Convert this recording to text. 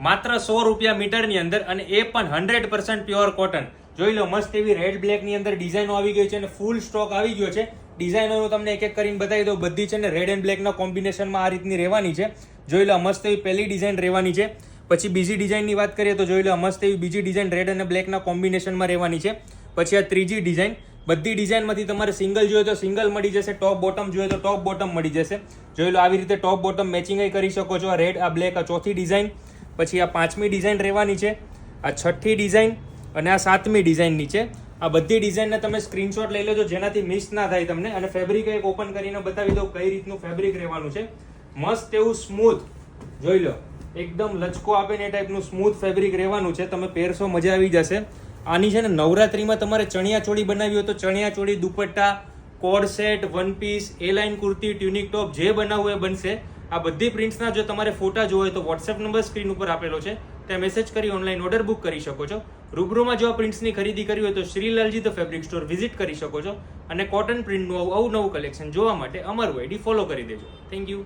માત્ર 100 રૂપિયા મીટરની અંદર, અને એ પણ 100% પ્યોર કોટન. જોઈ લો, મસ્ત એવી રેડ બ્લેક ની અંદર ડિઝાઇનો આવી ગઈ છે અને ફૂલ સ્ટોક આવી ગયો છે. ડિઝાઇનો હું તમને એક એક કરીને બતાવી દઉં. બધી છે ને રેડ એન્ડ બ્લેક ના કોમ્બિનેશનમાં આ રીતની રહેવાની છે. જોઈ લો, મસ્ત એવી પહેલી ડિઝાઇન રહેવાની છે. પછી બીજી ડિઝાઇનની વાત કરીએ તો જોઈ લો, મસ્ત એવી બીજી ડિઝાઇન રેડ અને બ્લેક ના કોમ્બિનેશનમાં રહેવાની છે. પછી આ ત્રીજી ડિઝાઇન. બધી ડિઝાઇનમાંથી તમારે સિંગલ જોઈએ તો સિંગલ મળી જશે, ટોપ બોટમ જોઈએ તો ટોપ બોટમ મળી જશે. જોઈ લો, આવી રીતે ટોપ બોટમ મેચિંગ કરી શકો છો. આ રેડ, આ બ્લેક, આ ચોથી ડિઝાઇન. પછી આ પાંચમી ડિઝાઇન રહેવાની છે, આ છઠ્ઠી ડિઝાઇન અને આ સાતમી ડિઝાઇનની છે. આ બધી ડિઝાઇનના તમે સ્ક્રીનશોટ લઈ લેજો, જેનાથી મિસ ના થાય તમને. અને ફેબ્રિક એક ઓપન કરીને બતાવી દઉં કઈ રીતનું ફેબ્રિક રહેવાનું છે. મસ્ત એવું સ્મૂથ, જોઈ લો, એકદમ લચકો આપે ને એ ટાઈપનું સ્મૂથ ફેબ્રિક રહેવાનું છે. તમે પહેરશો, મજા આવી જશે. આની છે ને નવરાત્રીમાં તમારે ચણિયા ચોળી બનાવી હોય તો ચણિયા ચોળી, દુપટ્ટા, coord set, one piece, A line kurti, tunic top, જે બનાવવું એ બનશે. આ બધી પ્રિન્ટ્સના જો તમારે ફોટા જોવો હોય તો વોટ્સએપ નંબર સ્ક્રીન ઉપર આપેલો છે, ત્યાં મેસેજ કરી ઓનલાઈન ઓર્ડર બુક કરી શકો છો. રૂબરૂમાં જો આ પ્રિન્ટ્સની ખરીદી કરવી હોય તો શ્રીલાલજી ધ ફેબ્રિક સ્ટોર વિઝિટ કરી શકો છો. અને કોટન પ્રિન્ટનું અવનવું કલેક્શન જોવા માટે અમારું આઈડી ફોલો કરી દેજો. Thank you.